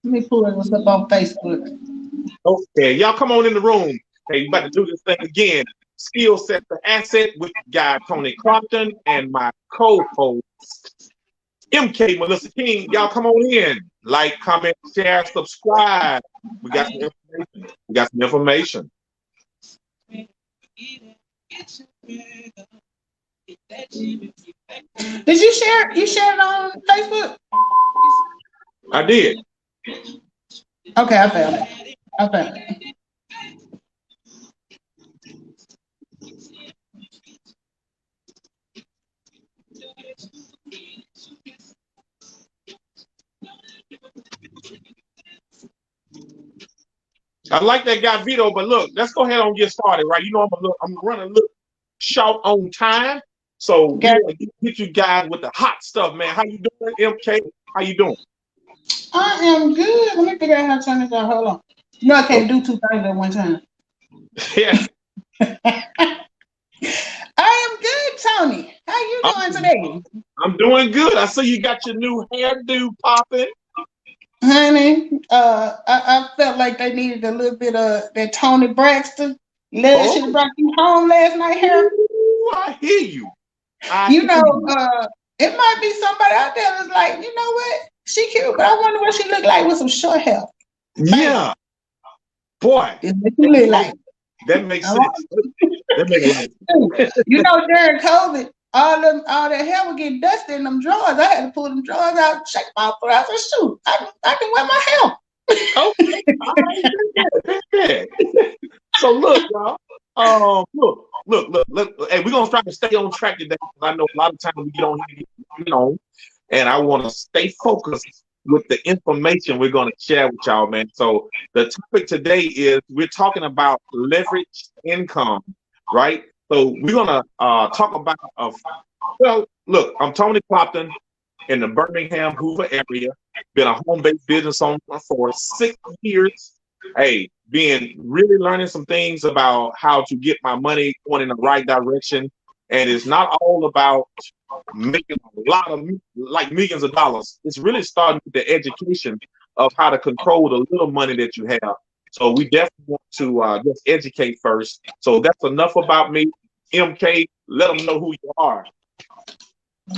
Let me pull what's up on Facebook. Okay, y'all come on in the room. Hey, we about to do this thing again. Skill set the asset with guy Tony Crompton and my co-host MK Melissa King. Y'all come on in. Like, comment, share, subscribe. We got some information. We got some information. Did you share? You shared it on Facebook? I did. Okay, I found it. I found it. I like that guy Vito, but look, let's go ahead and get started, right? You know, I'm running a little short on time, so we're gonna get you guys with the hot stuff, man. How you doing, MK? How you doing? I am good. Let me figure out how to turn this on. Hold on. No, I can't do two things at one time. Yeah. I am good, Tony. How you doing today? I'm doing good. I see you got your new hairdo popping. Honey, I felt like they needed a little bit of that Tony Braxton. Love should have brought you home last night, hair. Ooh, I hear you. It might be somebody out there that's like, you know what? She cute, but I wonder what she look like with some short hair. Yeah. Boy. What she look like. That makes sense. That makes sense. You know, during COVID, all that hair would get dusty in them drawers. I had to pull them drawers out, shake them out, I said, shoot, I can wear my hair. Okay. So look, y'all. Look. Hey, we're gonna try to stay on track today because I know a lot of times we get on here, and I want to stay focused with the information we're gonna share with y'all, man. So the topic today is we're talking about leveraged income, right? So we're gonna talk about look, I'm Tony Clopton in the Birmingham, Hoover area. Been a home-based business owner for 6 years. Hey, been really learning some things about how to get my money going in the right direction. And it's not all about making a lot of like millions of dollars. It's really starting with the education of how to control the little money that you have. So we definitely want to just educate first. So that's enough about me. MK, let them know who you are.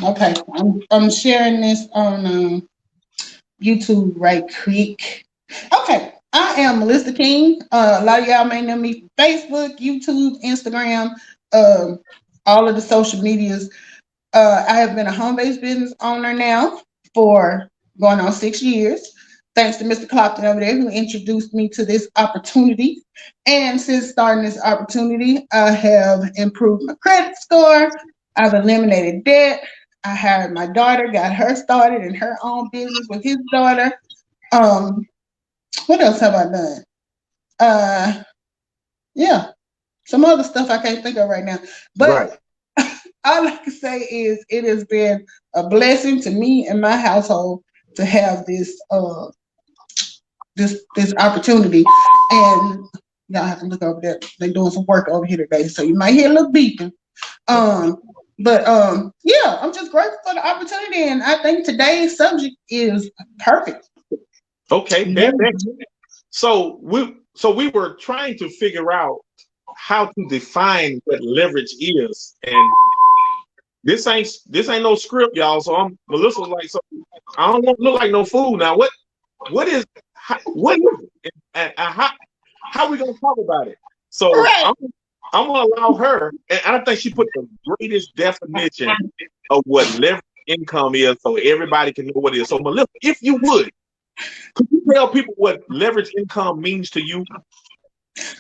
Okay, I'm sharing this on YouTube right quick. Okay, I am Melissa King. A lot of y'all may know me from Facebook, YouTube, Instagram, all of the social medias. I have been a home-based business owner now for going on 6 years. Thanks to Mr. Clopton over there who introduced me to this opportunity. And since starting this opportunity, I have improved my credit score. I've eliminated debt. I hired my daughter, got her started in her own business with his daughter. What else have I done? Yeah, some other stuff I can't think of right now. But all I can say is it has been a blessing to me and my household to have this this opportunity. And y'all have to look over there. They're doing some work over here today, so you might hear a little beeping. Yeah, I'm just grateful for the opportunity, and I think today's subject is perfect. Okay, so we were trying to figure out how to define what leverage is, and this ain't no script, y'all. So Melissa was like, so I don't want to look like no fool. Now, what is it, and how we gonna talk about it? So I'm gonna allow her, and I think she put the greatest definition of what leverage income is, so everybody can know what it is. So Melissa, if you would, could you tell people what leverage income means to you?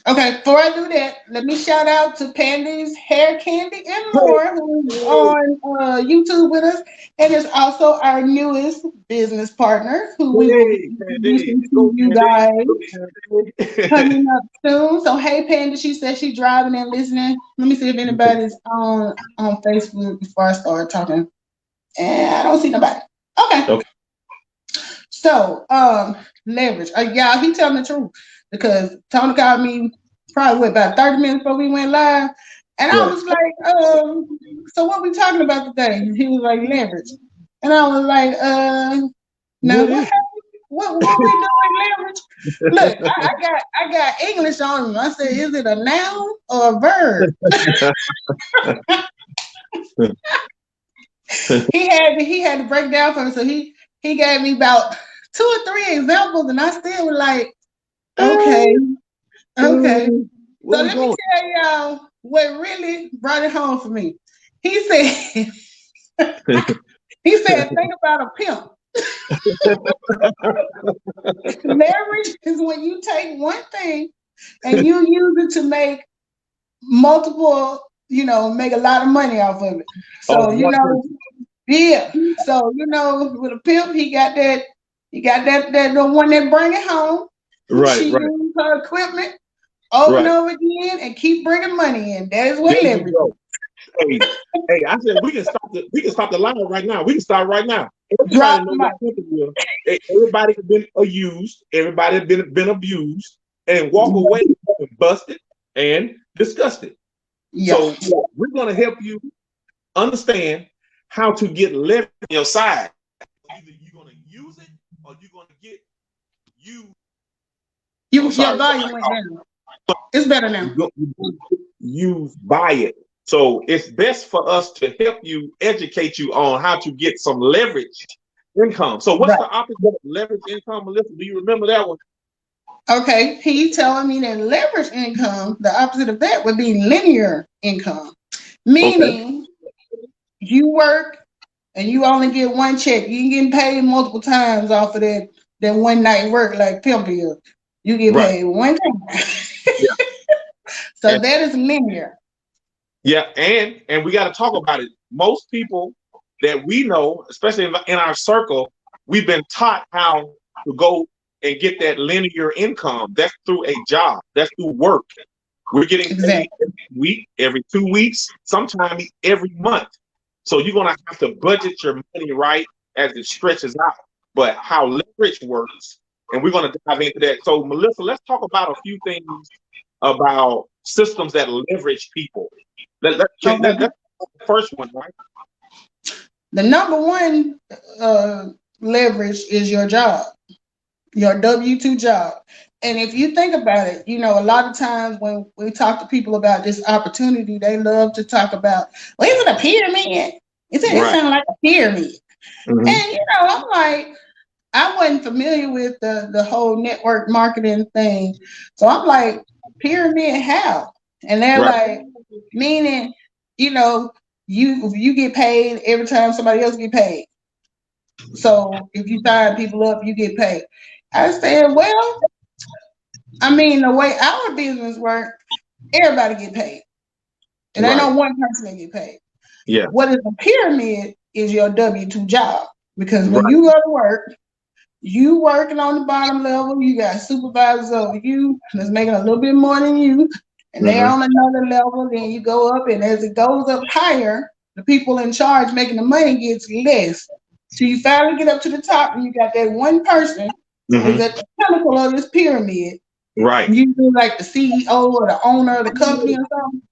Okay, before I do that, let me shout out to Pandy's Hair Candy and More, who's on YouTube with us, and is also our newest business partner, who we will be introducing to you guys coming up soon. So, hey, Pandy, she said she's driving and listening. Let me see if anybody's on Facebook before I start talking. And I don't see nobody. Okay. So, leverage. Y'all, he telling the truth. Because Tony called me probably about 30 minutes before we went live. And I was like, so what we talking about today? And he was like, leverage. And I was like, no, what we doing leverage? Look, I got English on him. I said, is it a noun or a verb? he had to break down for me. So he gave me about 2 or 3 examples, and I still was like, okay. So let me tell y'all what really brought it home for me. He said, think about a pimp. Leverage is when you take one thing and you use it to make multiple, make a lot of money off of it. So, yeah. So, with a pimp, he got that the one that bring it home. She used her equipment over and over again and keep bringing money in. That is what leverage is. Hey, I said we can stop the line right now. We can start right now. Everybody has been abused. Everybody has been abused and walk away busted and disgusted. Yeah. So we're gonna help you understand how to get leverage on your side. Either you're gonna use it or you're gonna get you. Your volume went down. It's better now. Use by it. So it's best for us to help you, educate you on how to get some leverage income. So what's the opposite of leverage income, Melissa? Do you remember that one? Okay, he's telling me that leverage income, the opposite of that would be linear income. Meaning you work and you only get one check. You ain't getting paid multiple times off of that one night work like pimping. You get paid one time. So that is linear. Yeah, and we got to talk about it. Most people that we know, especially in our circle, we've been taught how to go and get that linear income. That's through a job. That's through work. We're getting paid every week, every 2 weeks, sometimes every month. So you're going to have to budget your money right as it stretches out. But how leverage works, and we're going to dive into that. So, Melissa, let's talk about a few things about systems that leverage people. That's the first one, right? The number one leverage is your job, your W-2 job. And if you think about it, a lot of times when we talk to people about this opportunity, they love to talk about, well, is it a pyramid? It sounds like a pyramid. Mm-hmm. And, I'm like, I wasn't familiar with the whole network marketing thing. So I'm like, pyramid how? And they're like, meaning, you get paid every time somebody else get paid. So if you sign people up, you get paid. I said, well, the way our business works, everybody get paid. And I know one person that get paid. Yeah. What is a pyramid is your W-2 job. Because when you go to work, you working on the bottom level, you got supervisors over you that's making a little bit more than you, and they're on another level, then you go up, and as it goes up higher, the people in charge making the money gets less. So you finally get up to the top, and you got that one person who's at the pinnacle of this pyramid. Right. Usually like the CEO or the owner of the company or something.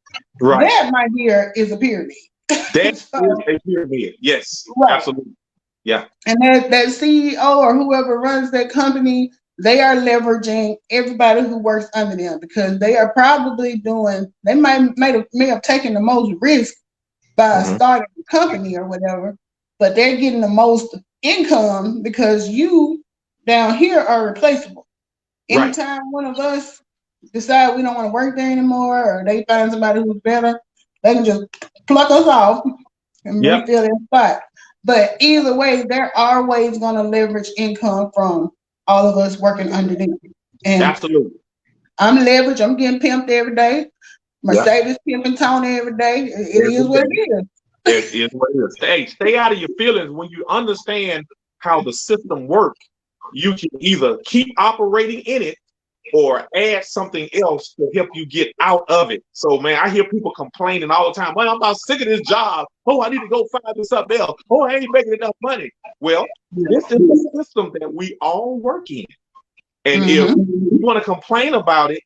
Right. That, my dear, is a pyramid. That's a pyramid. Yes, absolutely. Yeah. And that CEO or whoever runs that company, they are leveraging everybody who works under them because they are probably they may have taken the most risk by starting a company or whatever, but they're getting the most income because you down here are replaceable. Anytime one of us decide we don't want to work there anymore or they find somebody who's better, they can just pluck us off and refill their spot. But either way, they're always going to leverage income from all of us working under them. And absolutely. I'm leveraged. I'm getting pimped every day. Mercedes pimping Tony every day. It is what it is. It is what it is. Hey, stay out of your feelings. When you understand how the system works, you can either keep operating in it or add something else to help you get out of it. So, man, I hear people complaining all the time. Well, I'm about sick of this job. Oh, I need to go find something else. Oh, I ain't making enough money. Well, this is the system that we all work in. And if you want to complain about it,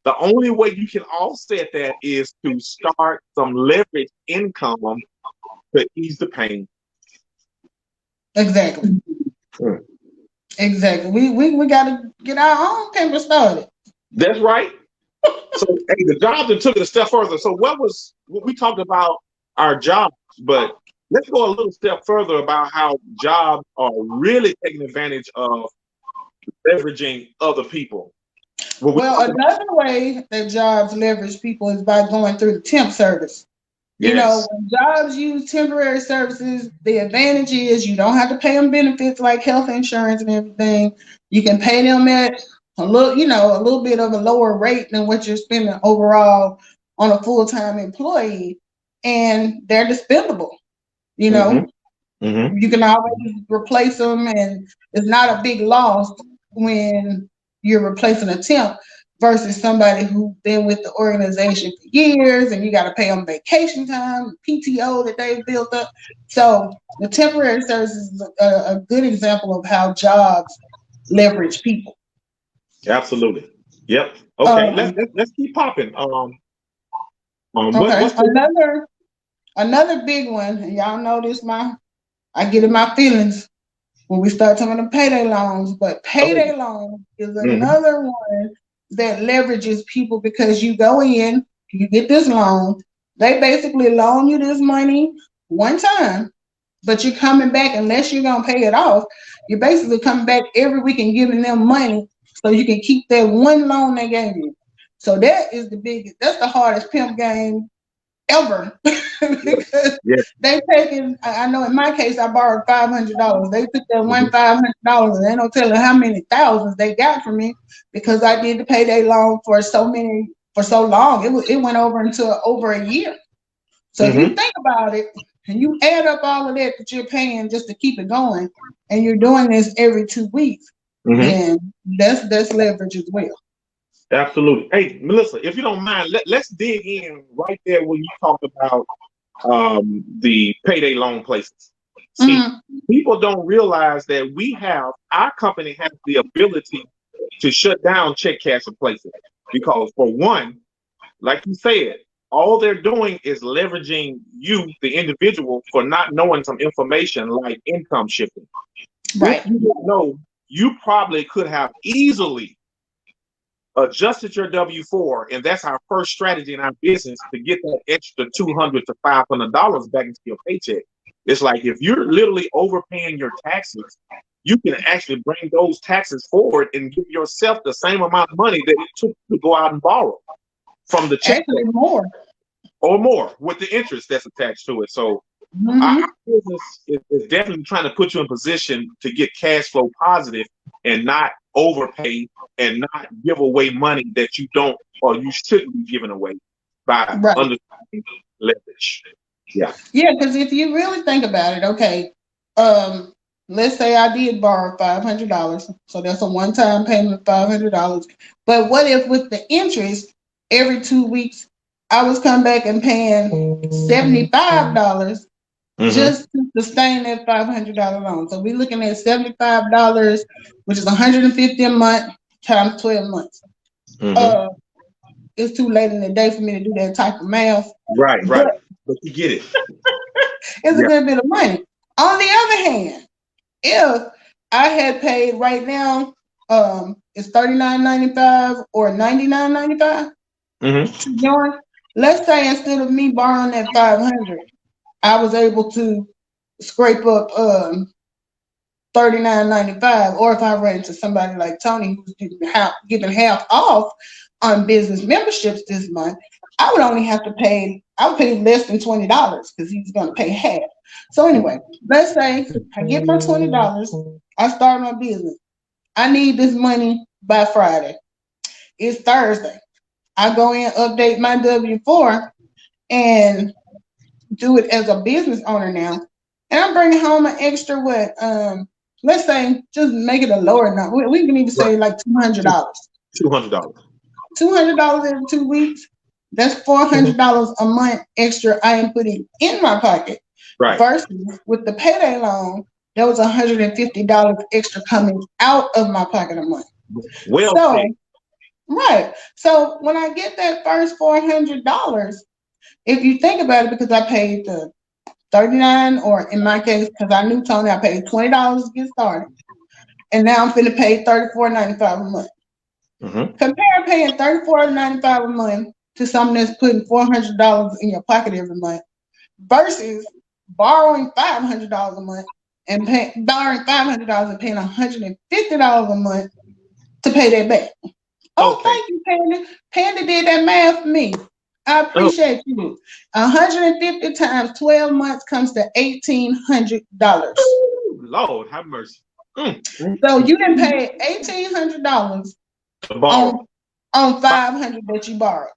the only way you can offset that is to start some leverage income to ease the pain. Exactly. Mm. Exactly. We got to get our own paper started. That's right. So, hey, the jobs that took it a step further. So, what we talked about our jobs, but let's go a little step further about how jobs are really taking advantage of leveraging other people. When we Well, talk about another way that jobs leverage people is by going through the temp service. You know, yes, when jobs use temporary services, the advantage is you don't have to pay them benefits like health insurance and everything. You can pay them at a little bit of a lower rate than what you're spending overall on a full-time employee, and they're dispendable. You mm-hmm, know, mm-hmm, you can always replace them, and it's not a big loss when you're replacing a temp versus somebody who's been with the organization for years and you got to pay them vacation time, PTO that they've built up. So the temporary service is a good example of how jobs leverage people. absolutely, yep. Okay, Um, let's keep popping. okay, What's the another big one, and y'all know this. I get in my feelings when we start talking about payday loans, but oh, payday loan is mm-hmm, another one that leverages people because you go in, you get this loan, they basically loan you this money one time, but you're coming back unless you're gonna pay it off. You're basically coming back every week and giving them money so you can keep that one loan they gave you. So that's the hardest pimp game ever yeah, because yeah, they taking. I know in my case I borrowed $500. They took that mm-hmm, one $500 and they don't tell how many thousands they got from me because I did the payday loan for so long. It went over into over a year. So if you mm-hmm, think about it and you add up all of that you're paying just to keep it going, and you're doing this every 2 weeks, mm-hmm. then that's leverage as well. Absolutely. Hey, Melissa, if you don't mind, let's dig in right there when you talk about the payday loan places. See, Mm-hmm. people don't realize that our company has the ability to shut down check cashing places because, for one, like you said, all they're doing is leveraging you, the individual, for not knowing some information like income shifting. If Right. you don't know, you probably could have easily adjusted your W-4, and that's our first strategy in our business to get that extra $200 to $500 back into your paycheck. It's like if you're literally overpaying your taxes, you can actually bring those taxes forward and give yourself the same amount of money that it took to go out and borrow from the check Actually, more. or more with the interest that's attached to it. So our Mm-hmm. business is definitely trying to put you in position to get cash flow positive and not overpay and not give away money that you don't or you shouldn't be giving away by Right. understanding leverage. Yeah. Yeah, because if you really think about it, okay, um, let's say I did borrow $500, so that's a one-time payment of $500. But what if with the interest every 2 weeks I was coming back and paying $75 Mm-hmm. just to sustain that $500 loan? So we're looking at $75, which is 150 a month times 12 months. Mm-hmm. Uh, it's too late in the day for me to do that type of math, Right, but right. But you get it. it's a Yeah. good bit of money. On the other hand, if I had paid right now, it's $39.95 or $99.95 Mm-hmm. to join. Let's say instead of me borrowing that 500, I was able to scrape up $39.95, or if I ran into somebody like Tony who's giving half off on business memberships this month, I would only have to pay. I would pay less than $20 because he's going to pay half. So anyway, let's say I get my $20. I start my business. I need this money by Friday. It's Thursday. I go in, update my W-4, and do it as a business owner now. And I'm bringing home an extra what? Let's say just make it a lower number. We can even Right. say like $200. $200. $200 every 2 weeks. That's $400 a month extra I am putting in my pocket. Right. Versus with the payday loan, there was $150 extra coming out of my pocket a month. Well So said. right. So when I get that first $400, if you think about it, because I paid the $39, or in my case, because I knew Tony, I paid $20 to get started. And now I'm finna pay $34.95 a month. Mm-hmm. Compare paying $34.95 a month to something that's putting $400 in your pocket every month versus borrowing $500 a month and borrowing $500 and paying $150 a month to pay that back. Oh, Okay. thank you, Panda. Panda did that math for me. I appreciate you. 150 times 12 months comes to $1,800. Lord, have mercy. So you didn't pay $1,800 To borrow. on $500 that you borrowed.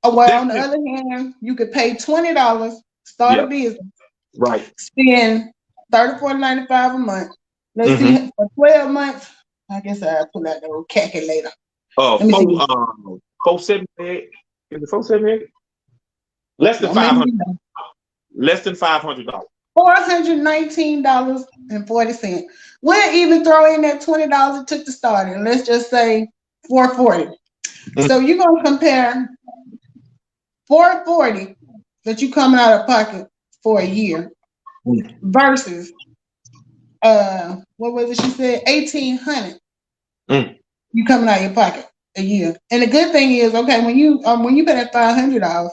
Well, on the other hand, you could pay $20, start a business, right? Spend $34.95 a month. Let's see, for 12 months. I guess I'll pull out the old calculator. 478. Is it 478? Less than $500. Less than $500. $419.40. We'll even throw in that $20 it took to start it. Let's just say $440. So you're gonna compare $440 that you coming out of pocket for a year versus what was it she said? $1,800 you coming out of your pocket a year. And the good thing is, okay, when you pay that $500,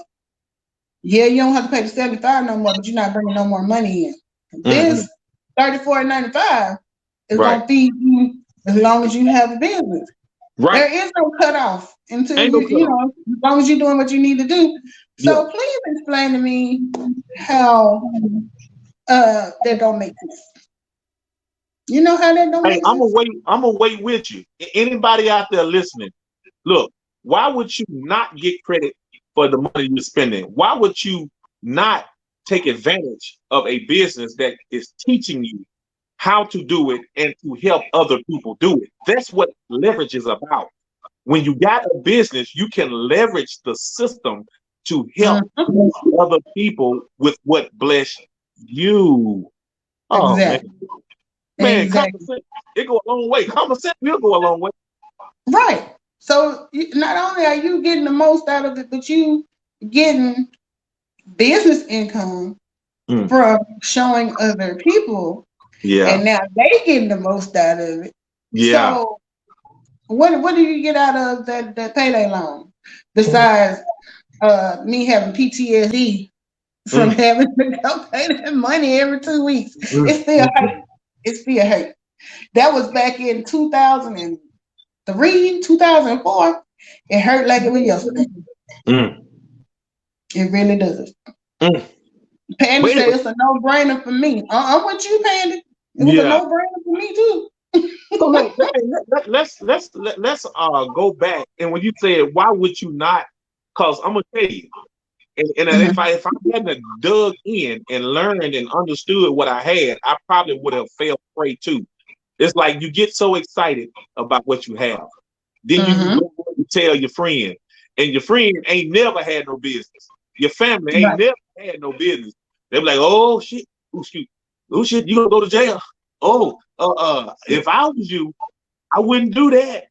yeah, you don't have to pay the $75 no more, but you're not bringing no more money in. This $34.95 is gonna feed you as long as you have a business. Right. There is no cutoff until you know, as long as you're doing what you need to do. So please explain to me how that don't make sense. You know how that don't make sense? I'm gonna wait with you. Anybody out there listening, look, why would you not get credit for the money you're spending? Why would you not take advantage of a business that is teaching you how to do it and to help other people do it? That's what leverage is about. When you got a business, you can leverage the system to help other people with what bless you. Oh, exactly. Man, exactly. Common sense, it go a long way. Common sense will go a long way. Right. So not only are you getting the most out of it, but you getting business income from showing other people. Yeah. And now they getting the most out of it. Yeah. So what do you get out of that payday loan besides me having PTSD from having to go pay that money every 2 weeks? It still hurt. It still hurt. That was back in 2003, 2004. It hurt like it was yesterday. It really does. Panda said it's a no-brainer for me. I'm with you, Panda. It was a no-brainer for me too. So let's go back. And when you said why would you not? Because I'm gonna tell you, and if I hadn't dug in and learned and understood what I had, I probably would have fell prey too. It's like you get so excited about what you have, then you go and tell your friend, and your friend ain't never had no business. Your family ain't never had no business. They're like, oh shit, oh shit, you gonna go to jail? Oh, if I was you, I wouldn't do that.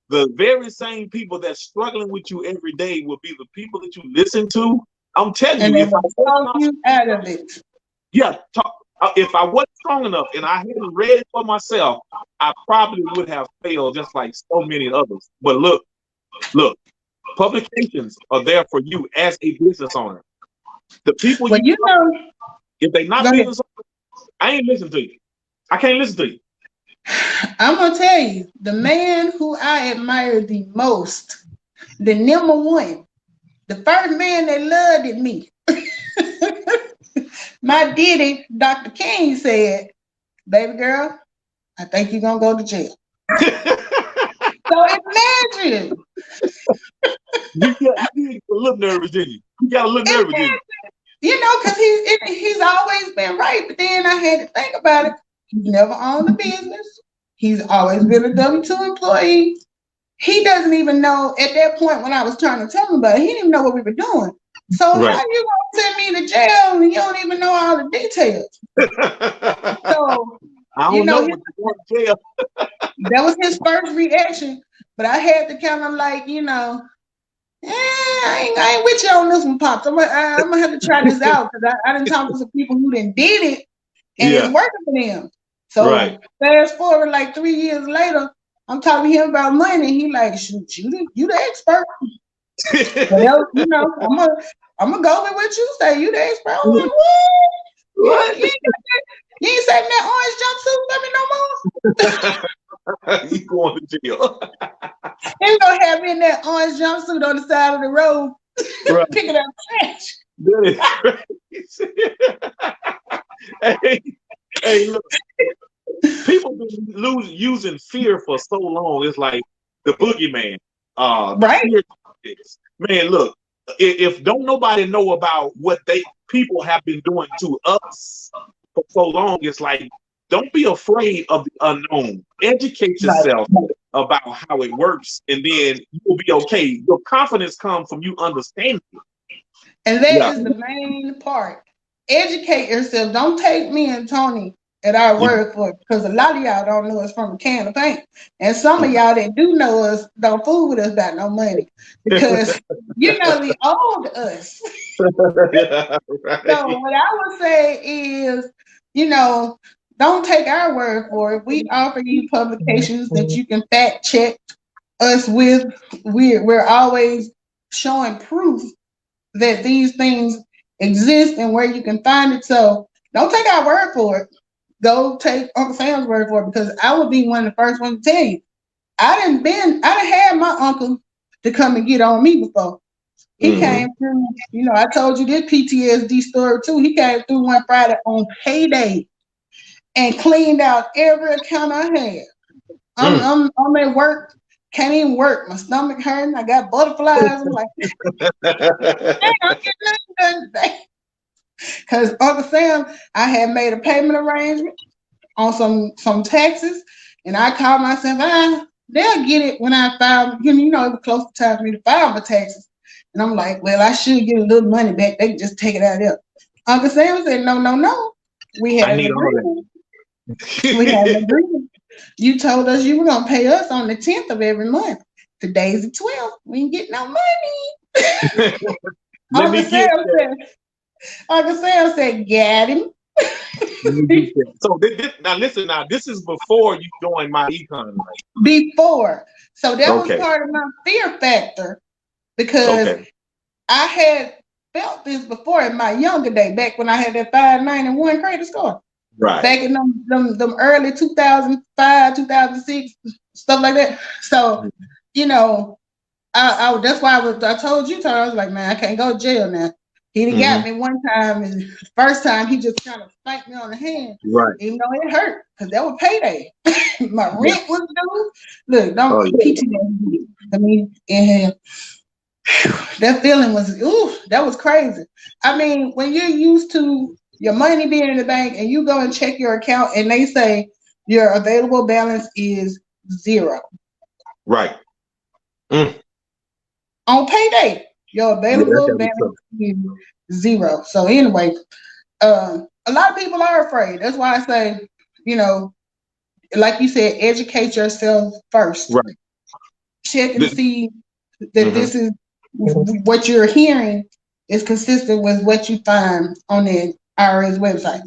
The very same people that's struggling with you every day will be the people that you listen to. I'm telling you, if I talk you out of it. Yeah, if I wasn't strong enough and I hadn't read it for myself, I probably would have failed just like so many others. But look, publications are there for you as a business owner. The people if they not business owners, I ain't listening to you. I can't listen to you. I'm gonna tell you, the man who I admire the most, the number one, the first man that loved at me. My daddy, Dr. King, said, baby girl, I think you're gonna go to jail. So imagine. You got a little nervous, didn't you? You got a little nervous, didn't you? You know, because he's always been right. But then I had to think about it. He's never owned a business. He's always been a W-2 employee. He doesn't even know at that point when I was trying to tell him about it, he didn't even know what we were doing. So how you gonna send me to jail and you don't even know all the details? So I don't know what you want to jail. That was his first reaction. But I had to kind of like, I ain't with you on this one, Pops. I'm gonna have to try this out because I didn't talk to some people who didn't did it and it's working for them. So fast forward like 3 years later, I'm talking to him about money. He like, shoot, you the expert. But else, you know, I'm gonna go with what you say. You the expert. I'm like, what? You ain't saving that orange jumpsuit for me no more. You going to jail? He's gonna have me in that orange jumpsuit on the side of the road, picking up trash. That is crazy. hey, look. People been using fear for so long. It's like the boogeyman. Right. Man, look, if don't nobody know about what people have been doing to us for so long, it's like, don't be afraid of the unknown. Educate yourself about how it works, and then you'll be okay. Your confidence comes from you understanding it. And that is the main part. Educate yourself. Don't take me and Tony at our word for it, because a lot of y'all don't know us from a can of paint. And some of y'all that do know us don't fool with us about no money, because you know the old us. So what I would say is, you know, don't take our word for it. We offer you publications that you can fact check us with. We're always showing proof that these things exist and where you can find it. So don't take our word for it. Go take Uncle Sam's word for it, because I would be one of the first ones to tell you. I done had my uncle to come and get on me before. He came through, you know, I told you this PTSD story too. He came through one Friday on payday and cleaned out every account I had. I'm at work, can't even work. My stomach hurting. I got butterflies. I'm like, I'm getting nothing done today. Because Uncle Sam, I had made a payment arrangement on some taxes, and I called myself, they'll get it when I file. You know, it was close to time for me to file my taxes. And I'm like, well, I should get a little money back. They can just take it out of there. Uncle Sam said, no. We had an agreement. You told us you were going to pay us on the 10th of every month. Today's the 12th. We ain't getting no money. Uncle Sam said, got him. So now listen, this is before you joined my econ, right? Before. So that was part of my fear factor, because I had felt this before in my younger day, back when I had that 591 credit score. Right. Back in them early 2005, 2006, stuff like that. So, you know, I that's why I told you, Tony, I was like, man, I can't go to jail now. He done got me one time, and first time he just kind of spanked me on the hand. Right. Even though it hurt, because that was payday. My rent was due. Look, don't PTSD. I mean, inhale. That feeling was, that was crazy. I mean, when you're used to your money being in the bank and you go and check your account and they say your available balance is 0. Right. On payday, your available balance is 0. So anyway, a lot of people are afraid. That's why I say, you know, like you said, educate yourself first. Right. Check and see that this is what you're hearing is consistent with what you find on the IRS website.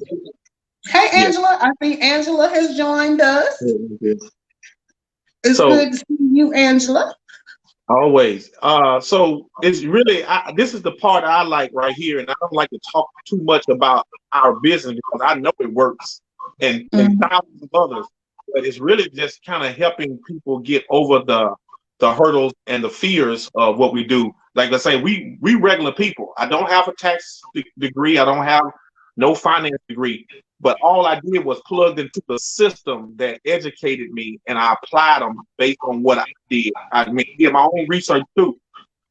Hey, Angela. I think Angela has joined us. It's good to see you, Angela. Always. So it's really, this is the part I like right here, and I don't like to talk too much about our business because I know it works, and thousands of others, but it's really just kind of helping people get over the hurdles and the fears of what we do. Like, let's say we regular people. I don't have a tax degree. I don't have no finance degree, but all I did was plugged into the system that educated me, and I applied them based on what I did. I mean, did my own research too.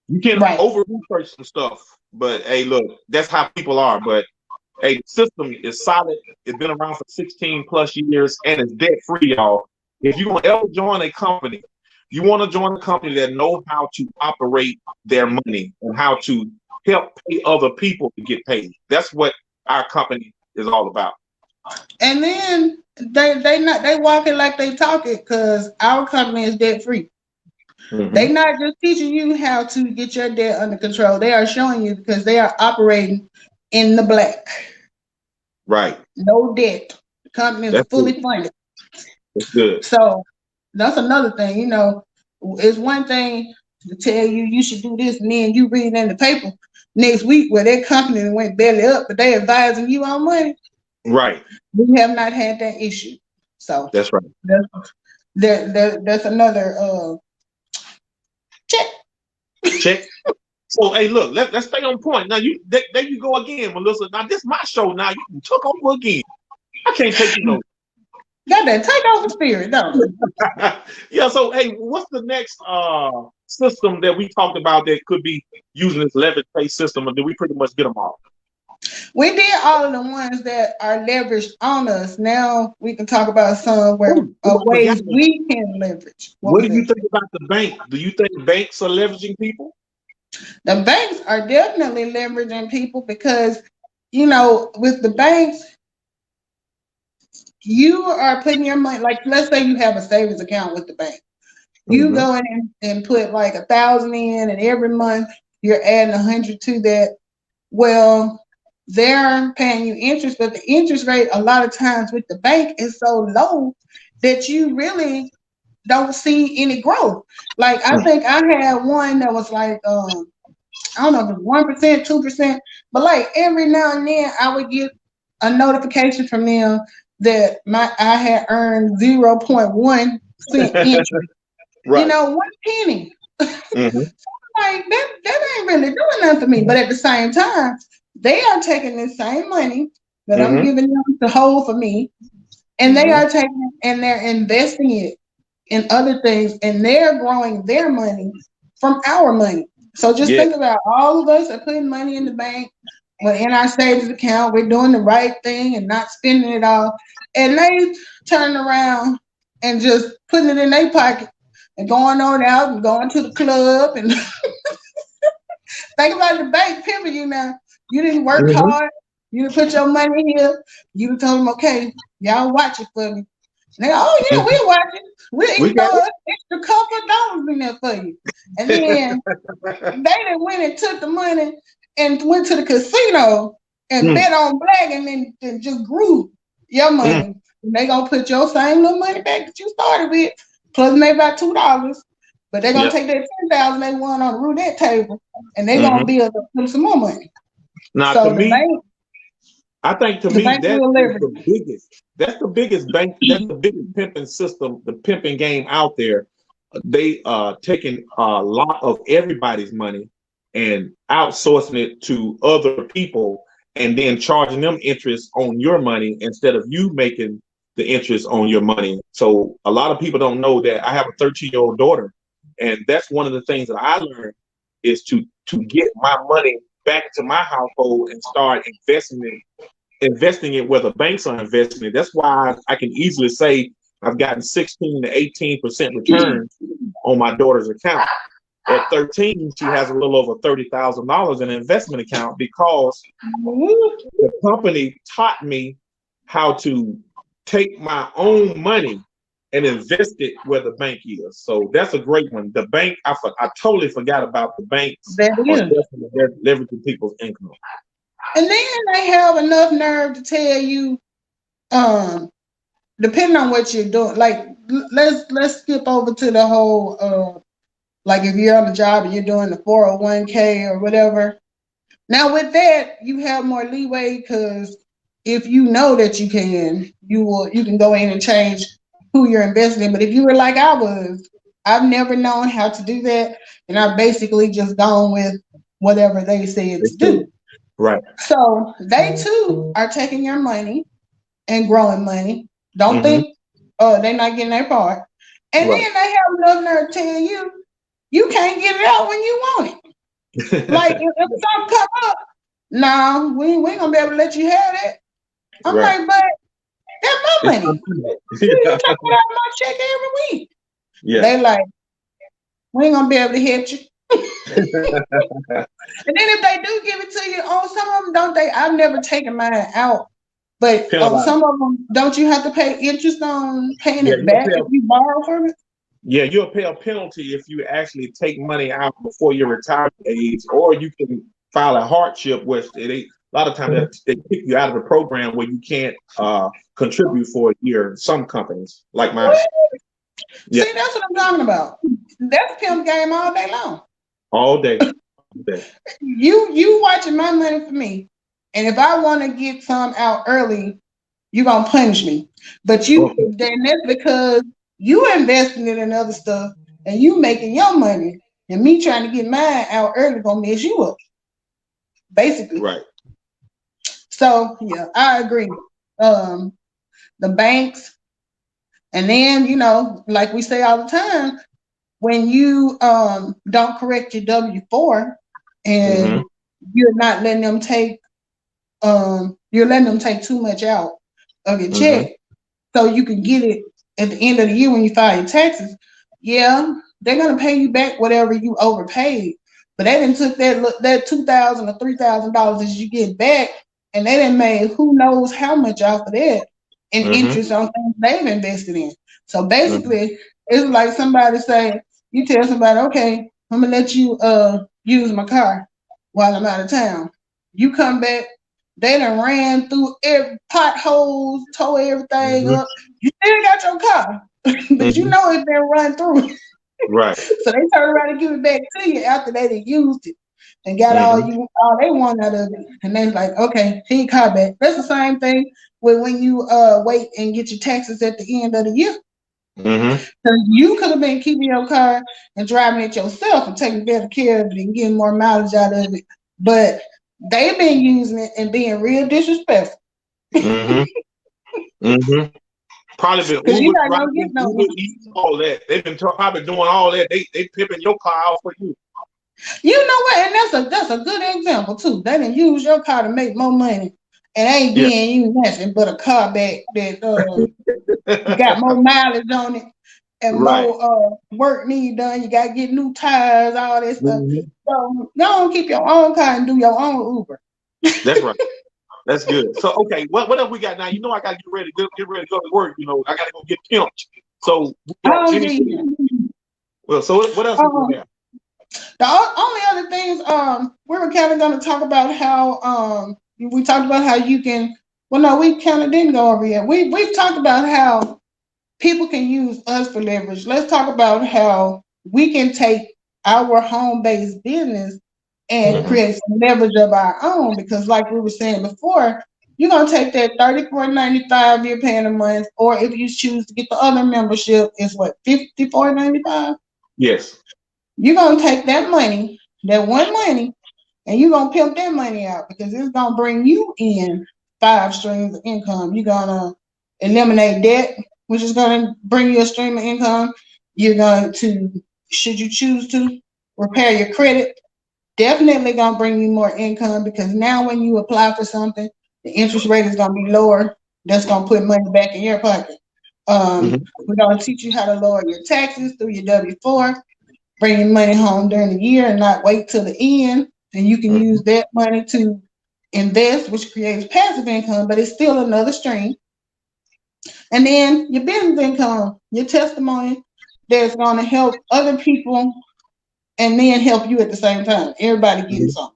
You can over-research some stuff, but hey, look, that's how people are. But hey, the system is solid. It's been around for 16 plus years, and it's debt-free, y'all. If you want to ever join a company, you want to join a company that knows how to operate their money and how to help pay other people to get paid. That's what our company is all about. And then they walk it like they talk it, because our company is debt free. They not just teaching you how to get your debt under control. They are showing you because they are operating in the black. Right. No debt. The company is fully funded. That's good. So that's another thing. You know, it's one thing to tell you you should do this, and then you read in the paper next week where their company went belly up, but they advising you on money. Right. We have not had that issue. So that's right. That's another check. So hey, look, let's stay on point. Now there you go again, Melissa. Now this is my show. Now you took over again. I can't take you no. Got that takeover spirit, don't you? Yeah. So hey, what's the next system that we talked about that could be using this leverage pay system, or did we pretty much get them all? We did all of the ones that are leveraged on us. Now we can talk about some ways we can leverage. What do you think about the bank? Do you think banks are leveraging people? The banks are definitely leveraging people because, you know, with the banks, you are putting your money, like let's say you have a savings account with the bank. You go in and put like 1,000 in, and every month you're adding 100 to that. Well, they're paying you interest, but the interest rate a lot of times with the bank is so low that you really don't see any growth. Like I think I had one that was like I don't know if it's 1%, 2%, but like every now and then I would get a notification from them that I had earned 0.1 cent interest. Right. You know, 1 penny. Like that ain't really doing nothing for me. But at the same time, they are taking this same money that I'm giving them to hold for me, and they are taking it and they're investing it in other things, and they're growing their money from our money. So just think about all of us are putting money in the bank. We're in our savings account. We're doing the right thing and not spending it all. And they turn around and just putting it in their pocket and going on out and going to the club. And think about the bank pimping you now. You didn't work hard. You didn't put your money here. You told them, okay, y'all watch it for me. And they go, oh, yeah, we're watching. We throw an extra couple of dollars in there for you. And then they done went and took the money and went to the casino and bet on black and then just grew your money. And they gonna put your same little money back that you started with, plus maybe about $2. But they're gonna take that 10,000 they won on the roulette table and they're gonna build up some more money. Now so to me, I think to me that's the biggest bank, that's the biggest pimping system, the pimping game out there. They taking a lot of everybody's money and outsourcing it to other people and then charging them interest on your money instead of you making the interest on your money. So a lot of people don't know that I have a 13-year-old daughter, and that's one of the things that I learned is to get my money back to my household and start investing it where the banks are investing it. That's why I can easily say I've gotten 16 to 18% return on my daughter's account. At 13, she has a little over $30,000 in an investment account because the company taught me how to take my own money and invest it where the bank is. So that's a great one. The bank, I totally forgot about the banks. They're leveraging people's income. And then they have enough nerve to tell you, depending on what you're doing, like let's skip over to the whole like if you're on the job and you're doing the 401k or whatever. Now with that, you have more leeway because if you know that you can go in and change who you're investing in. But if you were like I was, I've never known how to do that, and I've basically just gone with whatever they said to do. Right. So they too are taking your money and growing money. Don't think they're not getting their part. And then they have enough nerve to tell you you can't get it out when you want it. Like if something come up, no, we ain't gonna be able to let you have that. I'm like, but that's my money. You take it out of my check every week. Yeah. They like, we ain't gonna be able to hit you. And then if they do give it to you, some of them don't. I've never taken mine out, but some of them don't. You have to pay interest on paying it back if you borrow from it. Yeah, you'll pay a penalty if you actually take money out before your retirement age, or you can file a hardship, which a lot of times they kick you out of the program where you can't contribute for a year. Some companies, like mine. Yeah. See, that's what I'm talking about. That's pimp game all day long. All day. You watching my money for me, and if I want to get some out early, you're gonna punish me. But then that's because you investing it in other stuff and you making your money, and me trying to get mine out early gonna mess you up, basically. Right. So yeah, I agree. The banks, and then like we say all the time, when you don't correct your W-4 and you're not letting them take you're letting them take too much out of your check so you can get it at the end of the year when you file your taxes. Yeah, they're gonna pay you back whatever you overpaid, but they didn't took that $2,000 or $3,000 that you get back, and they didn't made who knows how much off of that in interest on things they've invested in. So basically, it's like somebody say, you tell somebody, okay, I'm gonna let you use my car while I'm out of town. You come back, they done ran through every potholes, tore everything up. You still got your car, but you know it's been run through. Right. So they turn around and give it back to you after they done used it and got all they want out of it. And they're like, okay, here you car back. That's the same thing with when you wait and get your taxes at the end of the year. So you could have been keeping your car and driving it yourself and taking better care of it and getting more mileage out of it. But they've been using it and being real disrespectful. Probably been Uber Eats, all that. They've been probably doing all that. They pimping your car out for you. You know what? And that's a good example too. They didn't use your car to make more money and ain't getting you nothing but a car back that got more mileage on it and more work need done. You got to get new tires, all that stuff. So don't keep your own car and do your own Uber. That's right. That's good. So okay, what else we got now? You know I gotta get ready to go to work. I gotta go get pimped. So well, so what else we got? The only other things we were kind of going to talk about how we talked about how you can. Well, no, we kind of didn't go over yet. We've talked about how people can use us for leverage. Let's talk about how we can take our home-based business and create some leverage of our own. Because, like we were saying before, you're gonna take that $34.95 you're paying a month, or if you choose to get the other membership, it's what, $54.95? Yes. You're gonna take that money, that one money, and you're gonna pimp that money out because it's gonna bring you in 5 streams of income. You're gonna eliminate debt, which is gonna bring you a stream of income. You're going to, should you choose to, repair your credit, definitely gonna bring you more income because now when you apply for something, the interest rate is gonna be lower. That's gonna put money back in your pocket. We're gonna teach you how to lower your taxes through your W-4. Bring your money home during the year and not wait till the end. And you can use that money to invest, which creates passive income, but it's still another stream. And then your business income, your testimony that's going to help other people and then help you at the same time. Everybody getting something.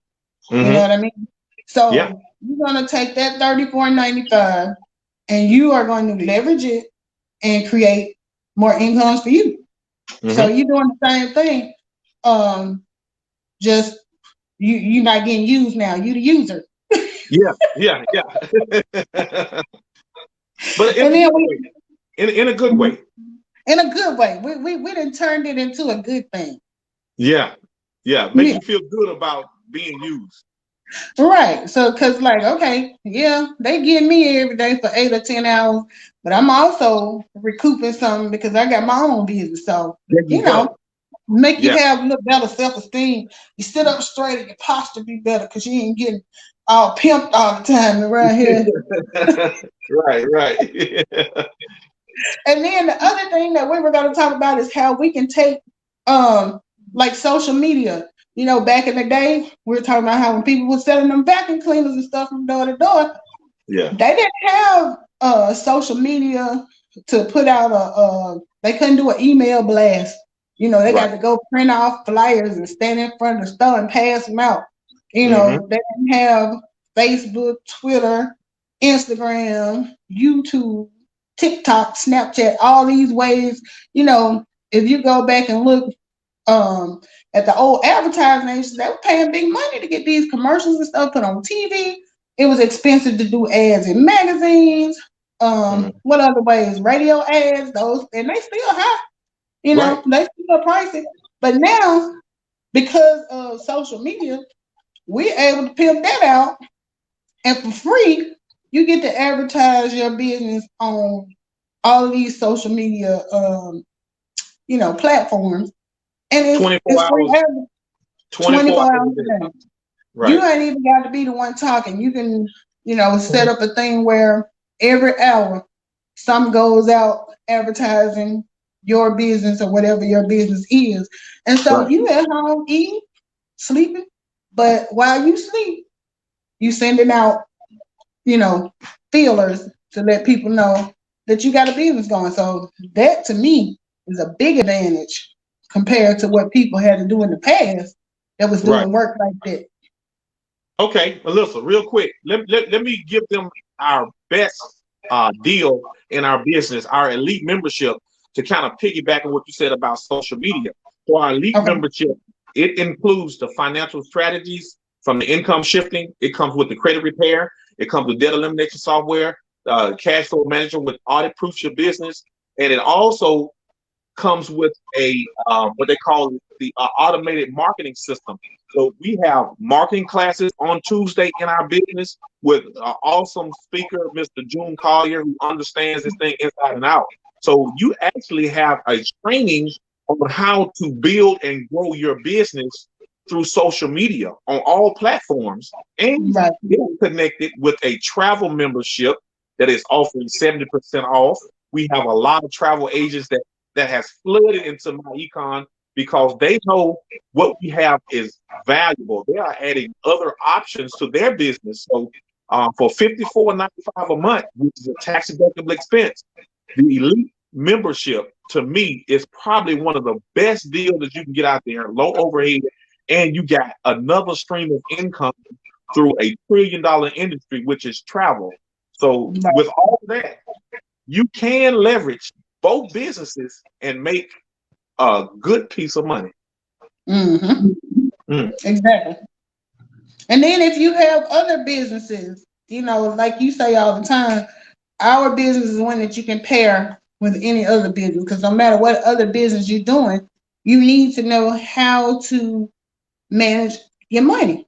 You know what I mean? So you're going to take that $34.95 and you are going to leverage it and create more incomes for you. So you're doing the same thing. Just you're not getting used now. You the user. Yeah. But in a good way. In a good way. We done turned it into a good thing. Yeah. Make you feel good about being used. Right. So, cause like, okay, they give me every day for 8 or 10 hours, but I'm also recouping something because I got my own business. So, make you have a little better self-esteem. You sit up straight and your posture be better because you ain't getting all pimped all the time around here. Right. And then the other thing that we were going to talk about is how we can take like social media. Back in the day, we were talking about how when people were selling them vacuum cleaners and stuff from door to door, they didn't have social media to put out They couldn't do an email blast. They got Right. to go print off flyers and stand in front of the store and pass them out. Mm-hmm. They didn't have Facebook, Twitter, Instagram, YouTube, TikTok, Snapchat, all these ways. If you go back and look at the old advertising agencies, they were paying big money to get these commercials and stuff put on TV. It was expensive to do ads in magazines. What other ways? Radio ads, those, and they still high. Right. They still pricey. But now, because of social media, we're able to pimp that out, and for free, you get to advertise your business on all of these social media, platforms, and it's 24 free. hours. 24 hours a day. Right. You ain't even got to be the one talking. You can, set up a thing where every hour something goes out advertising your business or whatever your business is. And so Right. you at home eating, sleeping, but while you sleep, you sending out, feelers to let people know that you got a business going. So that to me is a big advantage compared to what people had to do in the past that was doing Right. work like that. Okay, Melissa, real quick, let me give them our best deal in our business, our elite membership, to kind of piggyback on what you said about social media. So our elite membership, it includes the financial strategies from the income shifting. It comes with the credit repair. It comes with debt elimination software, cash flow manager with audit proofs your business, and it also comes with a what they call the automated marketing system. So we have marketing classes on Tuesday in our business with an awesome speaker, Mr. June Collier, who understands this thing inside and out. So you actually have a training on how to build and grow your business through social media on all platforms, and get connected with a travel membership that is offering 70% off. We have a lot of travel agents that has flooded into my econ because they know what we have is valuable. They are adding other options to their business. So for $54.95 a month, which is a tax deductible expense, the elite membership to me is probably one of the best deals that you can get out there. Low overhead, and you got another stream of income through a $1 trillion industry, which is travel. So with all that, you can leverage both businesses and make a good piece of money. Exactly. And then if you have other businesses, like you say all the time, our business is one that you can pair with any other business, because no matter what other business you're doing, you need to know how to manage your money.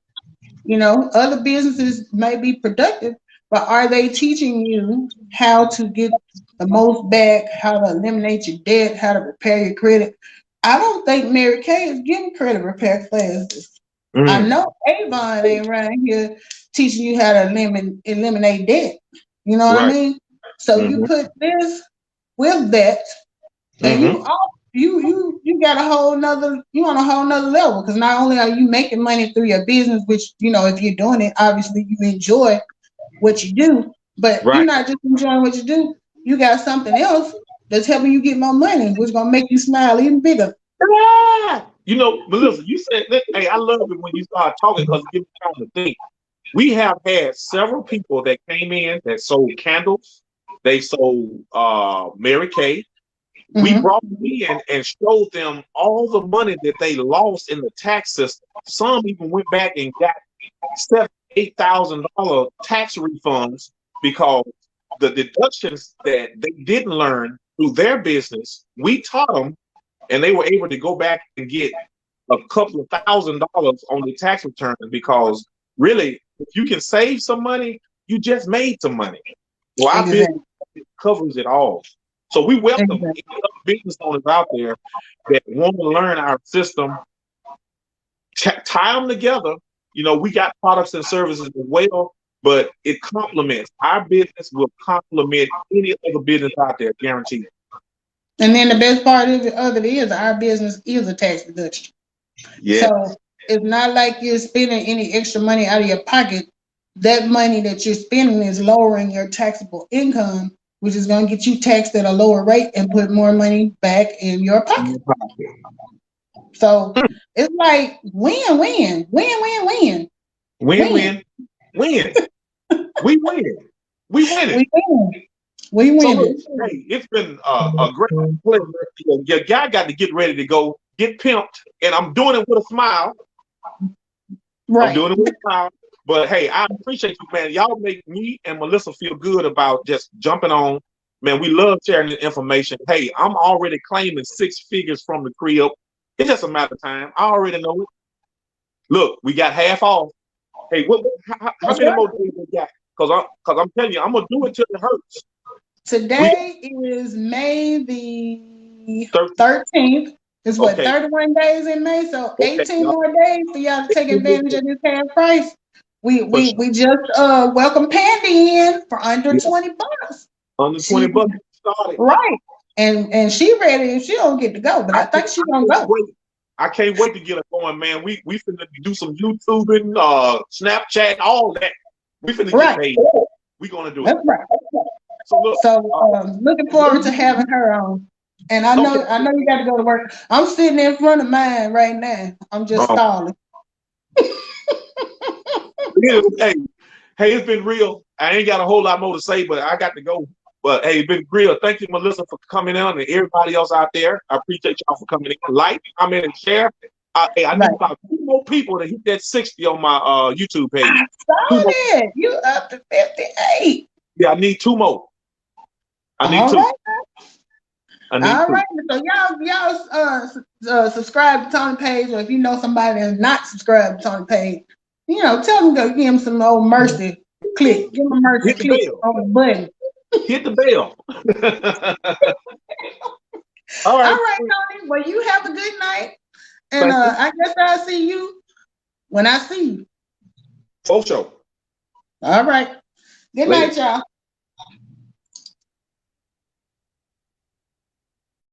Other businesses may be productive, but are they teaching you how to get the most back, how to eliminate your debt, how to repair your credit? I don't think Mary Kay is giving credit repair classes. I know Avon ain't around here teaching you how to eliminate debt. You know what I mean? So you put this with that, and you got you on a whole nother level, because not only are you making money through your business, which if you're doing it, obviously you enjoy what you do, but you're not just enjoying what you do. You got something else that's helping you get more money, which is gonna make you smile even bigger. Melissa, you said that. Hey, I love it when you start talking because it gives me time to think. We have had several people that came in that sold candles. They sold Mary Kay. We brought them in and showed them all the money that they lost in the tax system. Some even went back and got $7,000-$8,000 tax refunds because the deductions that they didn't learn through their business, we taught them, and they were able to go back and get a couple of $1,000s on the tax return, because really, if you can save some money, you just made some money. So our business covers it all. So we welcome any business owners out there that want to learn our system, tie them together. We got products and services as well, but it complements. Our business will complement any other business out there, guaranteed. And then the best part of it is our business is a tax deduction. Yeah. So it's not like you're spending any extra money out of your pocket. That money that you're spending is lowering your taxable income which is going to get you taxed at a lower rate and put more money back in your pocket. So it's like win, win, win, win, win. Win, win, win. We win. We win it. We win. We win So look, it. hey, it's been a great pleasure. Your guy got to get ready to go get pimped, and I'm doing it with a smile. Right. I'm doing it with a smile. But hey, I appreciate you, man. Y'all make me and Melissa feel good about just jumping on. Man, we love sharing the information. Hey, I'm already claiming 6 figures from the crib. It's just a matter of time. I already know it. Look, we got half off. Hey, how many more days we got? Because I'm telling you, I'm gonna do it till it hurts. Today is May the 13th. It's what, 31 days in May? So 18 more days for y'all to take advantage of this half price. We just welcome Pandy in for under $20. Under $20 started. Right. And she ready if she don't get to go, but I think she's gonna go. I can't wait to get her going, man. We finna do some YouTubing, Snapchat, all that. We finna get paid. We gonna do it. That's right. So looking forward to having her on. And I know you got to go to work. I'm sitting in front of mine right now. I'm just stalling. Hey, it's been real. I ain't got a whole lot more to say, but I got to go. But hey, it's been real. Thank you, Melissa, for coming on, and everybody else out there. I appreciate y'all for coming in. Like, comment, and share. Hey, I need about 2 more people to hit that 60 on my YouTube page. I saw it. You up to 58. Yeah, I need 2 more. I need 2. All right. So y'all subscribe to Tony Page, or if you know somebody that's not subscribed to Tony Page, tell them to give him some old mercy click. Give him a mercy click on the button. Hit the bell. All right, Tony. Well, you have a good night. And I guess I'll see you when I see you. For sure. All right. Good night, y'all.